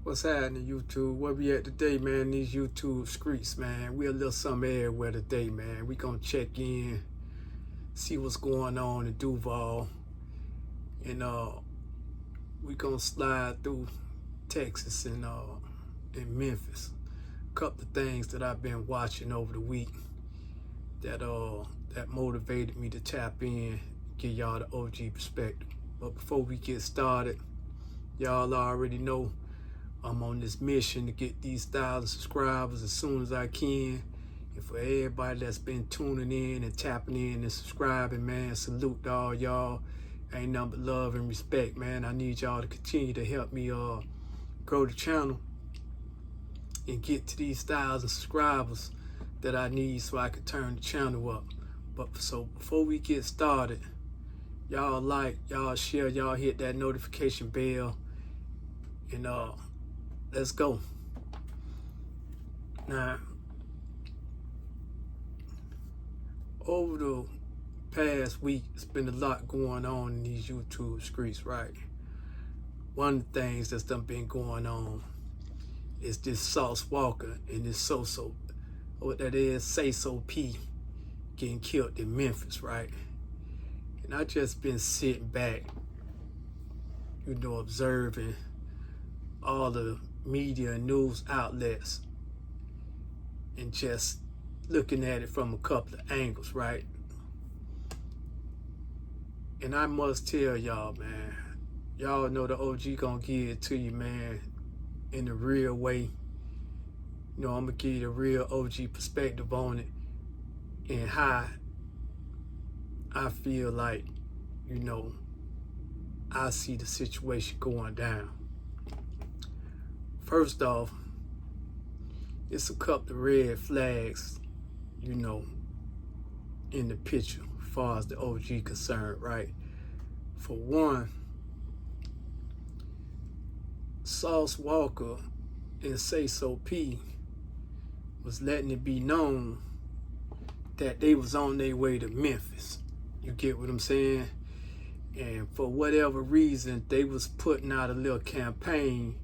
What's happening, YouTube? Where we at today, man? These YouTube streets, man. We a little something everywhere today, man. We gonna check in, see what's going on in Duval, and we gonna slide through Texas and in Memphis. A couple of things that I've been watching over the week that motivated me to tap in, give y'all the OG perspective. But before we get started, y'all already know I'm on this mission to get these 1,000 subscribers as soon as I can. And for everybody that's been tuning in and tapping in and subscribing, man, salute to all y'all. Ain't nothing but love and respect, man. I need y'all to continue to help me grow the channel and get to these 1,000 subscribers that I need so I can turn the channel up. But so before we get started, y'all like, y'all share, y'all hit that notification bell, and let's go. Now, over the past week, it's been a lot going on in these YouTube streets, right? One of the things that's been going on is this Sauce Walker and this Sayso, what that is, Sayso P, getting killed in Memphis, right? And I just been sitting back, observing all the media and news outlets and just looking at it from a couple of angles, right? And I must tell y'all, man, y'all know the OG gonna give it to you, man, in the real way. I'm gonna give you the real OG perspective on it and how I feel like, I see the situation going down. First off, it's a couple of red flags, in the picture as far as the OG concerned, right? For one, Sauce Walker and Sayso P was letting it be known that they was on their way to Memphis. You get what I'm saying? And for whatever reason, they was putting out a little campaign.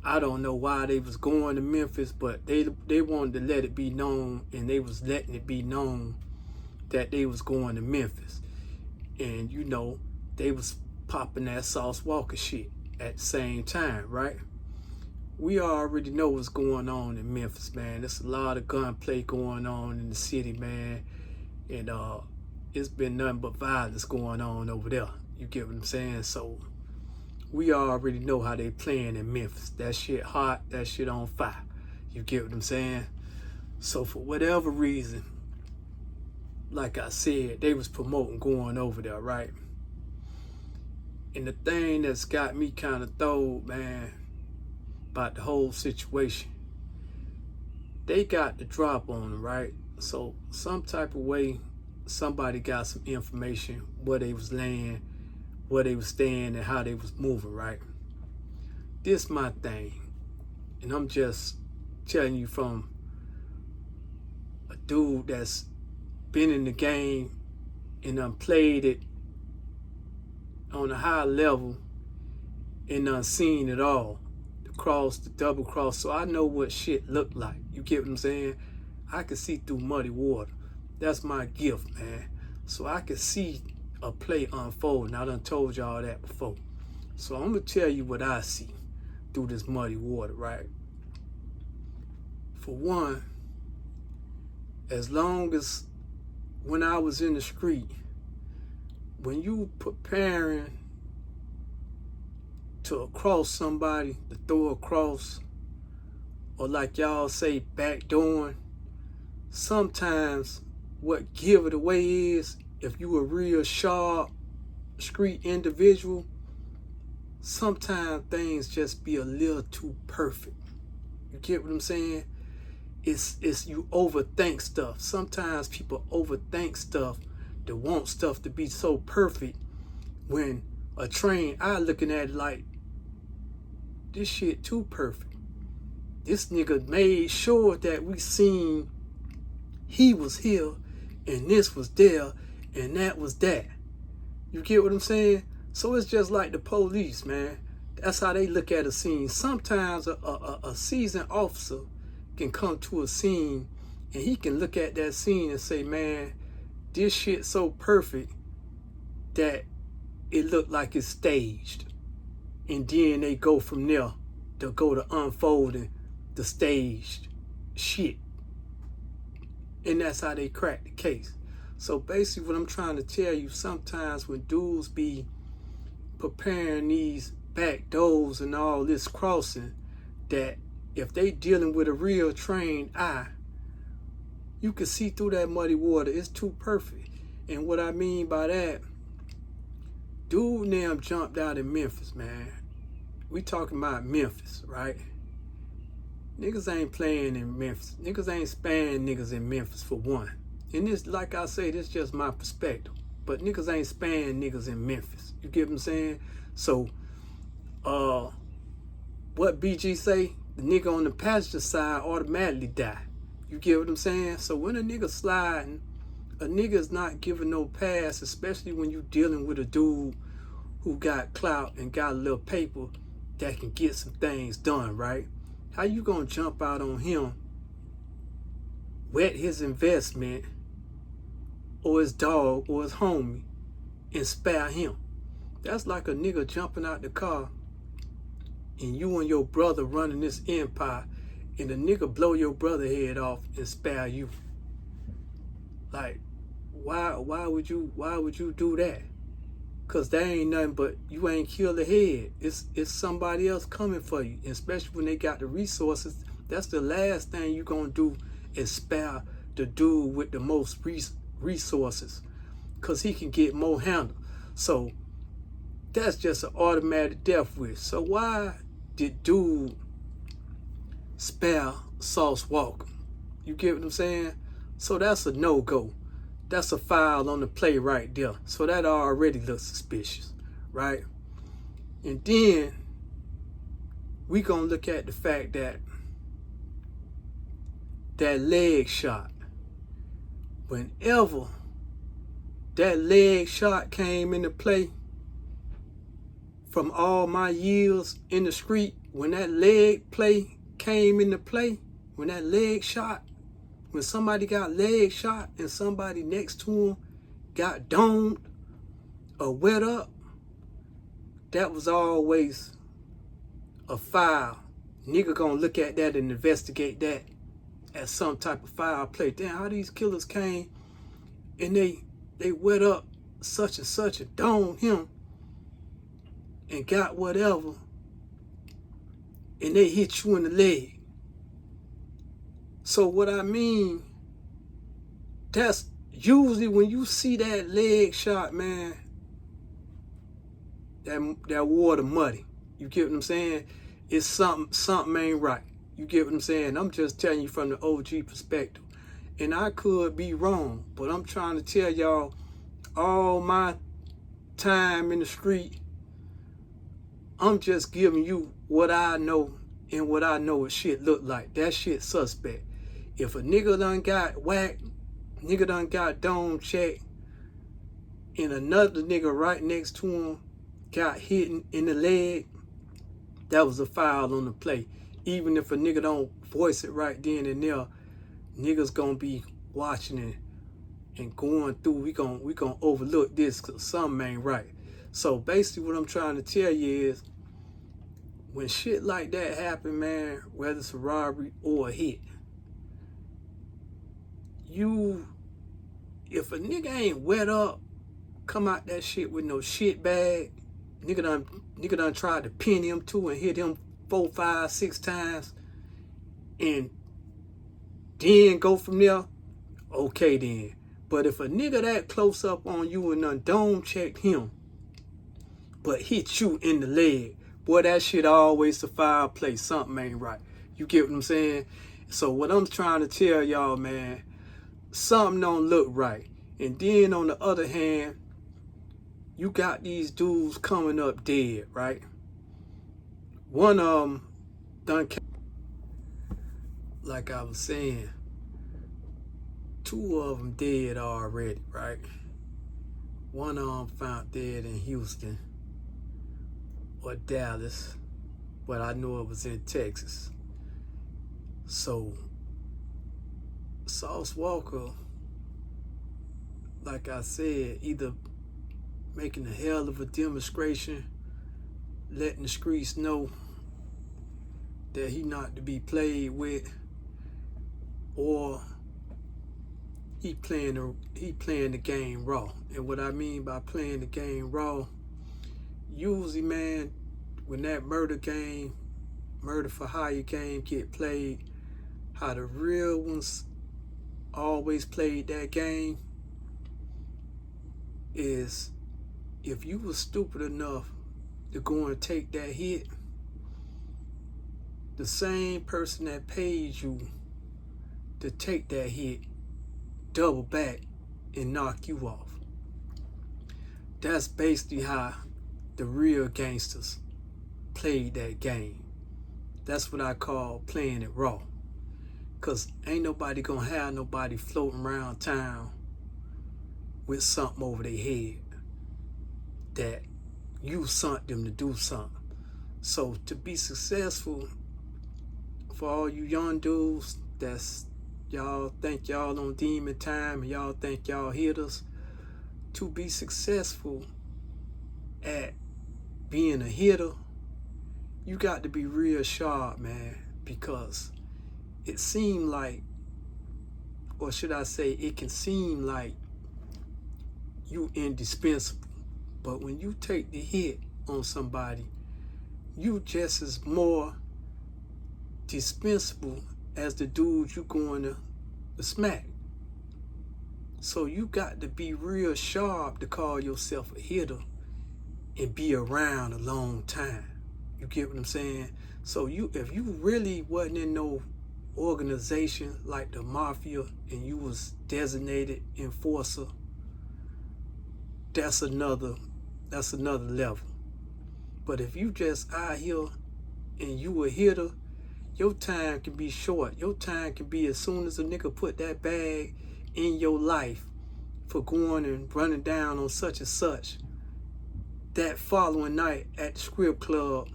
I don't know why they was going to Memphis, but they wanted to let it be known, and they was letting it be known that they was going to Memphis. And, they was popping that Sauce Walker shit at the same time, right? We already know what's going on in Memphis, man. There's a lot of gunplay going on in the city, man. And it's been nothing but violence going on over there. You get what I'm saying? So we already know how they playing in Memphis. That shit hot, that shit on fire. You get what I'm saying? So for whatever reason, like I said, they was promoting going over there, right? And the thing that's got me kind of throwed, man, about the whole situation, they got the drop on them, right? So some type of way, somebody got some information where they was laying, where they was staying, and how they was moving, right? This my thing, and I'm just telling you from a dude that's been in the game and done played it on a high level and done seen it all, the cross, the double cross, so I know what shit looked like. You get what I'm saying? I can see through muddy water. That's my gift, man. So I can see a play unfold, and I done told y'all that before. So I'm gonna tell you what I see through this muddy water, right? For one, as long as when I was in the street, when you preparing to cross somebody, to throw a cross, or like y'all say, backdooring, sometimes what give it away is, if you a real sharp street individual, sometimes things just be a little too perfect. You get what I'm saying? It's you overthink stuff. Sometimes people overthink stuff to want stuff to be so perfect, when a trained eye looking at it like, this shit too perfect. This nigga made sure that we seen he was here and this was there and that was that. You get what I'm saying? So it's just like the police, man. That's how they look at a scene. Sometimes a seasoned officer can come to a scene and he can look at that scene and say, man, this shit's so perfect that it looked like it's staged. And then they go from there to go to unfolding the staged shit. And that's how they crack the case. So basically what I'm trying to tell you, sometimes when dudes be preparing these back doors and all this crossing, that if they dealing with a real trained eye, you can see through that muddy water. It's too perfect. And what I mean by that, dude now jumped out in Memphis, man. We talking about Memphis, right? Niggas ain't playing in Memphis. Niggas ain't spanning niggas in Memphis, for one. And this, like I say, this is just my perspective. But niggas ain't spanning niggas in Memphis. You get what I'm saying? So, what BG say? The nigga on the passenger side automatically die. You get what I'm saying? So when a nigga sliding, a nigga's not giving no pass, especially when you dealing with a dude who got clout and got a little paper that can get some things done, right? How you gonna jump out on him, wet his investment, or his dog, or his homie, and spare him? That's like a nigga jumping out the car and you and your brother running this empire, and the nigga blow your brother head off and spare you. Like, why would you do that? Cause that ain't nothing but you ain't killed the head. It's somebody else coming for you, and especially when they got the resources. That's the last thing you gonna do is spare the dude with the most resources, cause he can get more handle. So that's just an automatic death wish. So why did dude spare Sauce Walker? You get what I'm saying? So that's a no-go. That's a foul on the play right there. So that already looks suspicious, right? And then we gonna look at the fact that that leg shot, whenever that leg shot came into play, from all my years in the street, when that leg play came into play, when that leg shot, when somebody got leg shot and somebody next to him got domed or wet up, that was always a foul. Nigga gonna look at that and investigate that as some type of foul play. Damn, how these killers came and they wet up such and such and domed him and got whatever, and they hit you in the leg. So what I mean, that's usually when you see that leg shot, man, that water muddy. You get what I'm saying? It's something ain't right. You get what I'm saying? I'm just telling you from the OG perspective. And I could be wrong, but I'm trying to tell y'all all my time in the street, I'm just giving you what I know and what I know what shit look like. That shit suspect. If a nigga done got whacked, nigga done got dome checked, and another nigga right next to him got hit in the leg, that was a foul on the play. Even if a nigga don't voice it right then and there, niggas gonna be watching it and going through. We gonna overlook this because something ain't right. So basically what I'm trying to tell you is, when shit like that happen, man, whether it's a robbery or a hit, if a nigga ain't wet up, come out that shit with no shit bag, nigga done tried to pin him too and hit him 4, 5, 6 times, and then go from there, okay then. But if a nigga that close up on you and done dome checked him, but hit you in the leg, boy, that shit always a foul play. Something ain't right. You get what I'm saying? So what I'm trying to tell y'all, man, something don't look right. And then on the other hand, you got these dudes coming up dead, right? One of them done, like I was saying, 2 of them dead already, right? One of them found dead in Houston. or Dallas, but I know it was in Texas. So Sauce Walka, like I said, either making a hell of a demonstration, letting the streets know that he not to be played with, or he playing the game raw. And what I mean by playing the game raw, usually, man, when that murder for hire game get played, how the real ones always played that game is, if you was stupid enough to go and take that hit, the same person that paid you to take that hit double back and knock you off. That's basically how the real gangsters played that game. That's what I call playing it raw. Cause ain't nobody gonna have nobody floating around town with something over their head that you sent them to do something. So to be successful, for all you young dudes that's y'all think y'all on demon time and y'all think y'all hitters, to be successful at being a hitter, you got to be real sharp, man, because it seemed like, or should I say, it can seem like you indispensable. But when you take the hit on somebody, you just as more dispensable as the dude you going to smack. So you got to be real sharp to call yourself a hitter and be around a long time. You get what I'm saying? So if you really wasn't in no organization like the mafia and you was designated enforcer, that's another level. But if you just out here and you a hitter, your time can be short. Your time can be as soon as a nigga put that bag in your life for going and running down on such and such. That following night at the strip club,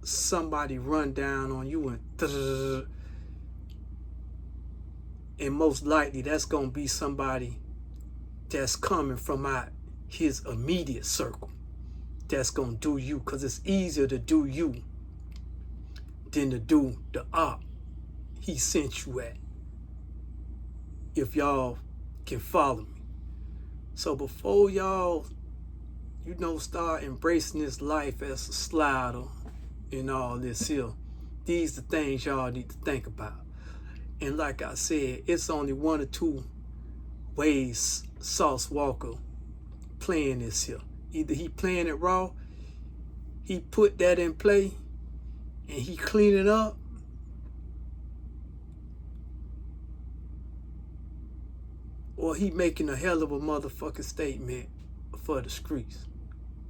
somebody run down on you and most likely that's gonna be somebody that's coming from out his immediate circle that's gonna do you, because it's easier to do you than to do the op he sent you at, if y'all can follow me. So before y'all, start embracing this life as a slider and all this here, these the things y'all need to think about. And like I said, it's only one or two ways Sauce Walka playing this here. Either he playing it raw, he put that in play, and he clean it up, or he making a hell of a motherfucking statement for the streets.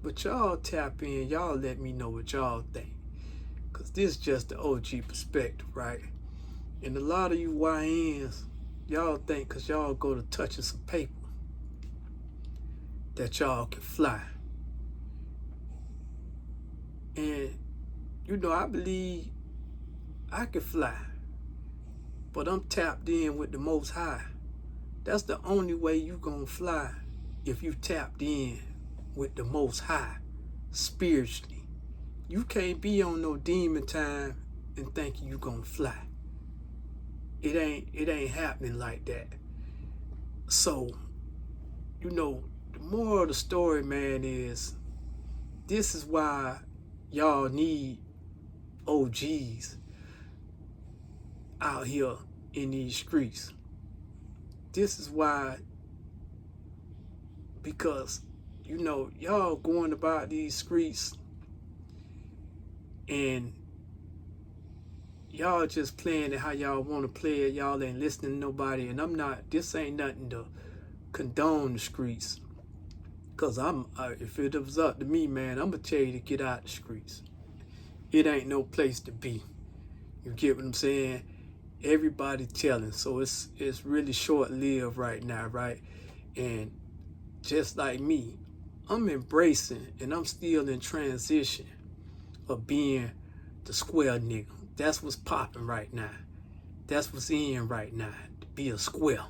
But y'all tap in, y'all let me know what y'all think. Because this is just the OG perspective, right? And a lot of you YNs, y'all think because y'all go to touching some paper that y'all can fly. And, I believe I can fly. But I'm tapped in with the Most High. That's the only way you gonna fly, if you tapped in with the Most High spiritually. You can't be on no demon time and thinking you gonna fly. It ain't happening like that. So, the moral of the story, man, is this is why y'all need OGs out here in these streets. This is why, because y'all going about these streets and y'all just playing it how y'all want to play it. Y'all ain't listening to nobody. And this ain't nothing to condone the streets. Because if it was up to me, man, I'm going to tell you to get out the streets. It ain't no place to be. You get what I'm saying? Everybody telling. So it's really short-lived right now, right? And just like me, I'm embracing and I'm still in transition of being the square nigga. That's what's popping right now. That's what's in right now. To be a square.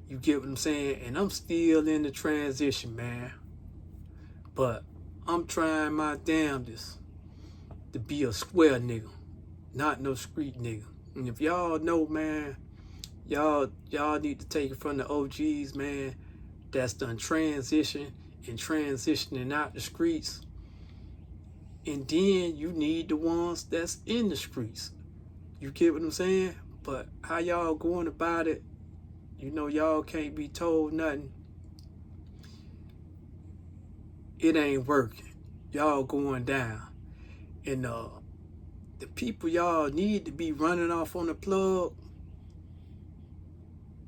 You get what I'm saying? And I'm still in the transition, man. But I'm trying my damnedest to be a square nigga, not no street nigga. And if y'all know, man, y'all need to take it from the OGs, man, that's done transition and transitioning out the streets. And then you need the ones that's in the streets. You get what I'm saying? But how y'all going about it, you know, y'all can't be told nothing. It ain't working. Y'all going down. And the people y'all need to be running off on the plug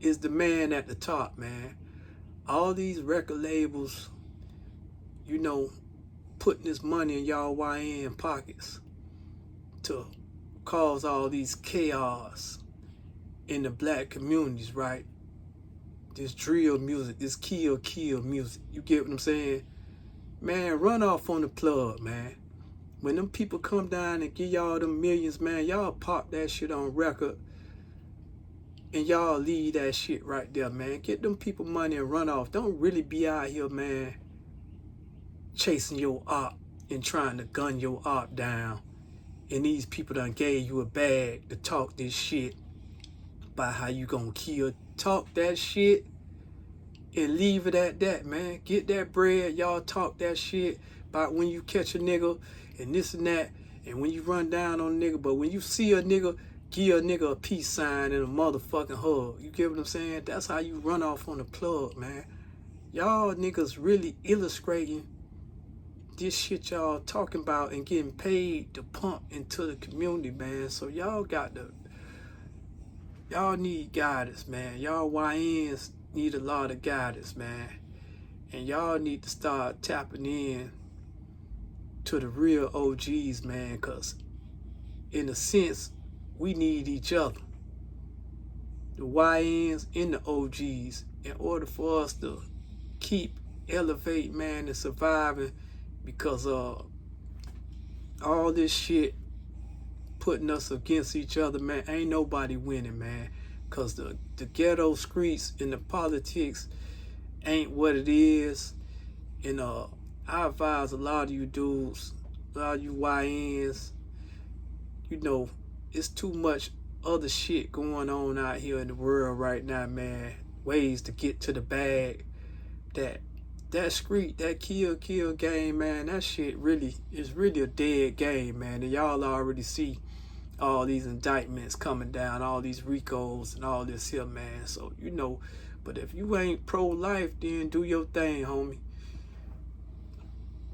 is the man at the top, man. All these record labels, you know, putting this money in y'all YN pockets to cause all these chaos in the black communities, right? This drill music, this kill music. You get what I'm saying? Man, run off on the plug, man. When them people come down and give y'all them millions, man, y'all pop that shit on record and y'all leave that shit right there, man. Get them people money and run off. Don't really be out here, man, chasing your op and trying to gun your op down. And these people done gave you a bag to talk this shit about how you gonna kill. Talk that shit and leave it at that, man. Get that bread. Y'all talk that shit about when you catch a nigga and this and that, and when you run down on a nigga. But when you see a nigga, give a nigga a peace sign and a motherfucking hug. You get what I'm saying? That's how you run off on the plug, man. Y'all niggas really illustrating this shit y'all talking about and getting paid to pump into the community, man. So y'all need guidance, man. Y'all YNs need a lot of guidance, man. And y'all need to start tapping in to the real OGs, man, because in a sense, we need each other. The YNs and the OGs, in order for us to keep elevating, man, and surviving, because all this shit putting us against each other, man, ain't nobody winning, man. Because the ghetto streets and the politics ain't what it is. And I advise a lot of you dudes, a lot of you YNs, you know, it's too much other shit going on out here in the world right now, man. Ways to get to the bag. That street, that kill game, man, that shit really is really a dead game, man. And y'all already see all these indictments coming down, all these RICOs and all this here, man. So, you know, but if you ain't pro-life, then do your thing, homie.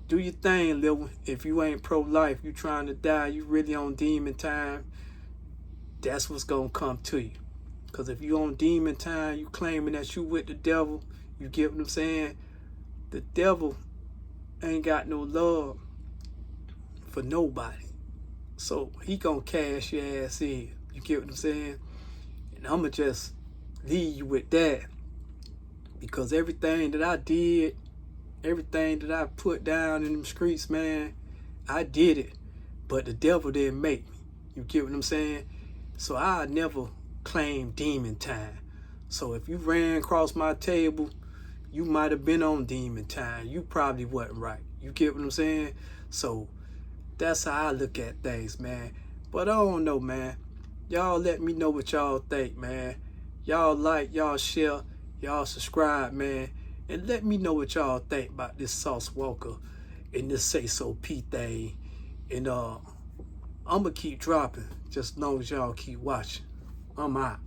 Do your thing, little one. If you ain't pro-life, you trying to die, you really on demon time, that's what's gonna come to you. Because if you on demon time, you claiming that you with the devil, you get what I'm saying? The devil ain't got no love for nobody. So he gonna cash your ass in. You get what I'm saying? And I'ma just leave you with that. Because everything that I did, everything that I put down in them streets, man, I did it. But the devil didn't make me. You get what I'm saying? So I never claim demon time. So if you ran across my table, you might have been on demon time. You probably wasn't right. You get what I'm saying? So that's how I look at things, man. But I don't know, man. Y'all let me know what y'all think, man. Y'all like, y'all share, y'all subscribe, man. And let me know what y'all think about this Sauce Walker and this Sayso P thing. And I'm going to keep dropping just as long as y'all keep watching. I'm out.